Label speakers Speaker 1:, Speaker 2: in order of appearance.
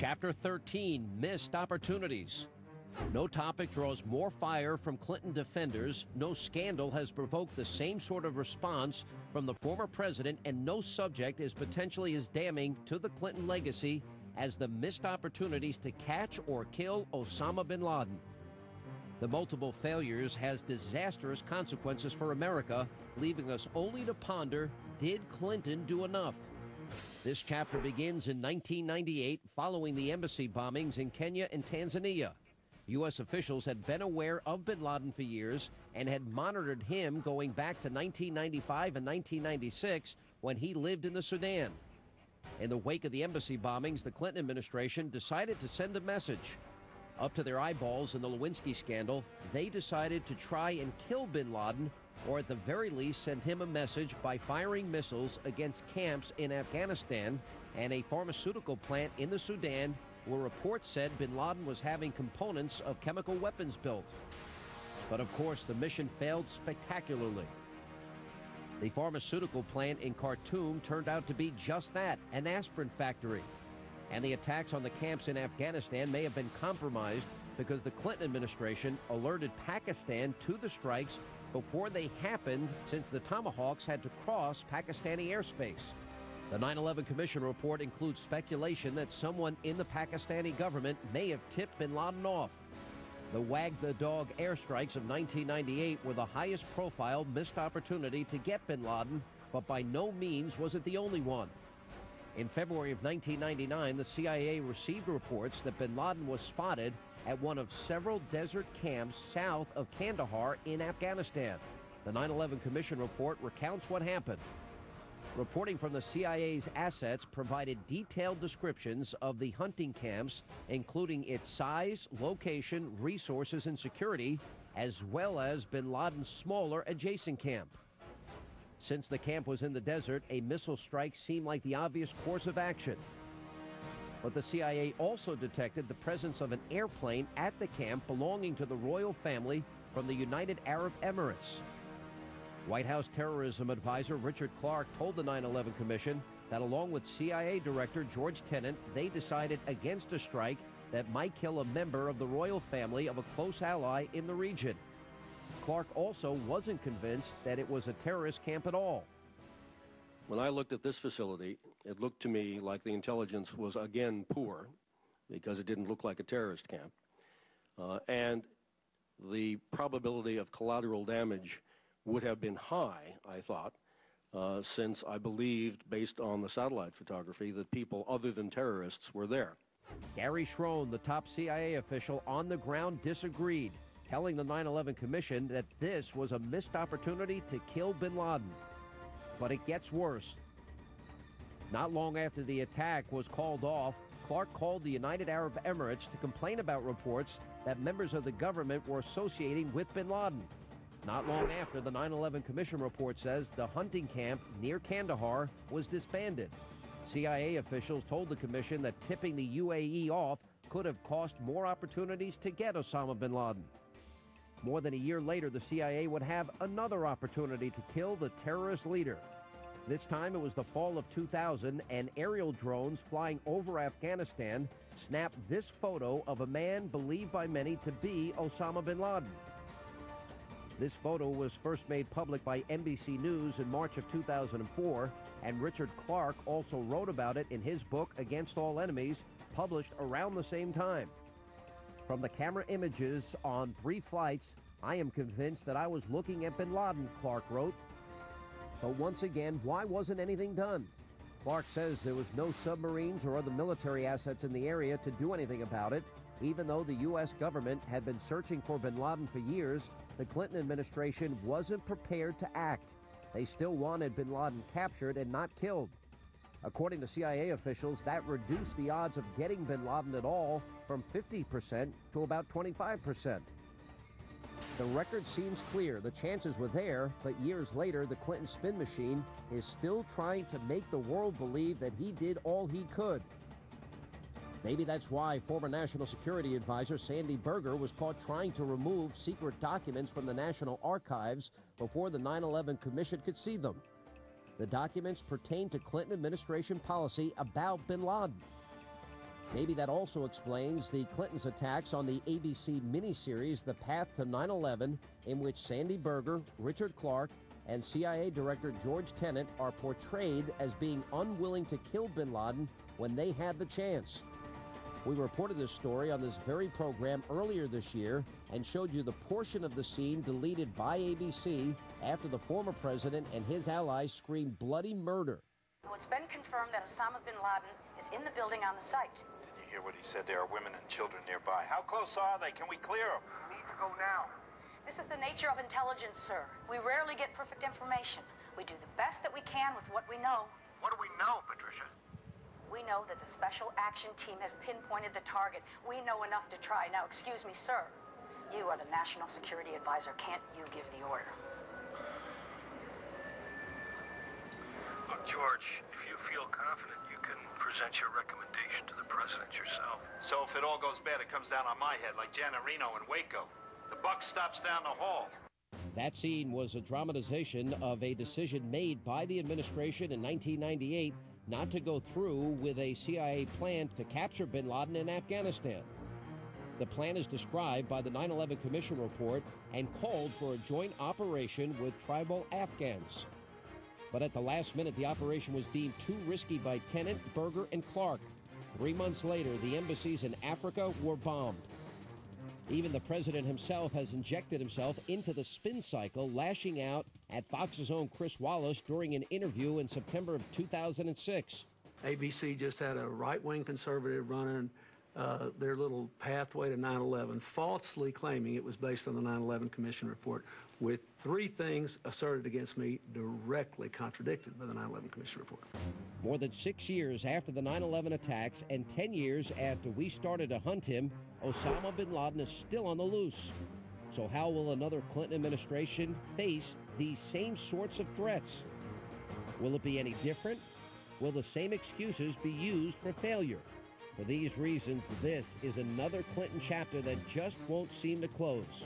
Speaker 1: Chapter 13, Missed Opportunities. No topic draws more fire from Clinton defenders, no scandal has provoked the same sort of response from the former president, and no subject is potentially as damning to the Clinton legacy as the missed opportunities to catch or kill Osama bin Laden. The multiple failures has disastrous consequences for America, leaving us only to ponder, did Clinton do enough? This chapter begins in 1998, following the embassy bombings in Kenya and Tanzania. U.S. officials had been aware of bin Laden for years and had monitored him going back to 1995 and 1996 when he lived in the Sudan. In the wake of the embassy bombings, the Clinton administration decided to send a message. Up to their eyeballs in the Lewinsky scandal, they decided to try and kill bin Laden, or at the very least send him a message by firing missiles against camps in Afghanistan and a pharmaceutical plant in the Sudan, where reports said bin Laden was having components of chemical weapons built. But of course, the mission failed spectacularly. The pharmaceutical plant in Khartoum turned out to be just that, an aspirin factory. And the attacks on the camps in Afghanistan may have been compromised because the Clinton administration alerted Pakistan to the strikes before they happened, since the Tomahawks had to cross Pakistani airspace. The 9/11 Commission report includes speculation that someone in the Pakistani government may have tipped bin Laden off. The Wag the Dog airstrikes of 1998 were the highest profile missed opportunity to get bin Laden, but by no means was it the only one. In February of 1999, the CIA received reports that bin Laden was spotted at one of several desert camps south of Kandahar in Afghanistan. The 9/11 Commission report recounts what happened. Reporting from the CIA's assets provided detailed descriptions of the hunting camps, including its size, location, resources, and security, as well as bin Laden's smaller adjacent camp. Since the camp was in the desert, a missile strike seemed like the obvious course of action. But the CIA also detected the presence of an airplane at the camp belonging to the royal family from the United Arab Emirates. White House terrorism advisor Richard Clarke told the 9/11 Commission that along with CIA Director George Tenet, they decided against a strike that might kill a member of the royal family of a close ally in the region. Clarke also wasn't convinced that it was a terrorist camp at all.
Speaker 2: When I looked at this facility, it looked to me like the intelligence was again poor, because it didn't look like a terrorist camp. And the probability of collateral damage would have been high, I thought, since I believed, based on the satellite photography, that people other than terrorists were there.
Speaker 1: Gary Schroen, the top CIA official on the ground, disagreed, telling the 9/11 Commission that this was a missed opportunity to kill bin Laden. But it gets worse. Not long after the attack was called off, Clarke called the United Arab Emirates to complain about reports that members of the government were associating with bin Laden. Not long after, the 9/11 Commission report says the hunting camp near Kandahar was disbanded. CIA officials told the commission that tipping the UAE off could have cost more opportunities to get Osama bin Laden. More than a year later, the CIA would have another opportunity to kill the terrorist leader. This time it was the fall of 2000, and aerial drones flying over Afghanistan snapped this photo of a man believed by many to be Osama bin Laden. This photo was first made public by NBC News in March of 2004, and Richard Clarke also wrote about it in his book, Against All Enemies, published around the same time. From the camera images on 3 flights, I am convinced that I was looking at bin Laden, Clarke wrote. But once again, why wasn't anything done? Clarke says there was no submarines or other military assets in the area to do anything about it. Even though the U.S. government had been searching for bin Laden for years, the Clinton administration wasn't prepared to act. They still wanted bin Laden captured and not killed. According to CIA officials, that reduced the odds of getting bin Laden at all from 50% to about 25%. The record seems clear. The chances were there, but years later, the Clinton spin machine is still trying to make the world believe that he did all he could. Maybe that's why former National Security Advisor Sandy Berger was caught trying to remove secret documents from the National Archives before the 9/11 Commission could see them. The documents pertain to Clinton administration policy about bin Laden. Maybe that also explains the Clintons' attacks on the ABC miniseries The Path to 9/11, in which Sandy Berger, Richard Clark, and CIA Director George Tenet are portrayed as being unwilling to kill bin Laden when they had the chance. We reported this story on this very program earlier this year and showed you the portion of the scene deleted by ABC after the former president and his allies screamed bloody murder.
Speaker 3: Well, it's been confirmed that Osama bin Laden is in the building on the site.
Speaker 4: Did you hear what he said? There are women and children nearby. How close are they? Can we clear them?
Speaker 3: We need to go now. This is the nature of intelligence, sir. We rarely get perfect information. We do the best that we can with what we know.
Speaker 5: What do we know, Patricia?
Speaker 3: We know that the special action team has pinpointed the target. We know enough to try. Now, excuse me, sir. You are the National Security Advisor. Can't you give the order?
Speaker 5: Look, George, if you feel confident, you can present your recommendation to the president yourself.
Speaker 4: So if it all goes bad, it comes down on my head, like Janet Reno in Waco. The buck stops down the hall.
Speaker 1: That scene was a dramatization of a decision made by the administration in 1998 not to go through with a CIA plan to capture bin Laden in Afghanistan. The plan is described by the 9/11 Commission report and called for a joint operation with tribal Afghans. But at the last minute, the operation was deemed too risky by Tenet, Berger, and Clark. 3 months later, the embassies in Africa were bombed. Even the president himself has injected himself into the spin cycle, lashing out at Fox's own Chris Wallace during an interview in September of 2006.
Speaker 6: ABC just had a right-wing conservative running their little pathway to 9/11, falsely claiming it was based on the 9/11 Commission report, with 3 things asserted against me directly contradicted by the 9/11 Commission report.
Speaker 1: More than 6 years after the 9/11 attacks and 10 years after we started to hunt him, Osama bin Laden is still on the loose. So how will another Clinton administration face these same sorts of threats? Will it be any different? Will the same excuses be used for failure? For these reasons, this is another Clinton chapter that just won't seem to close.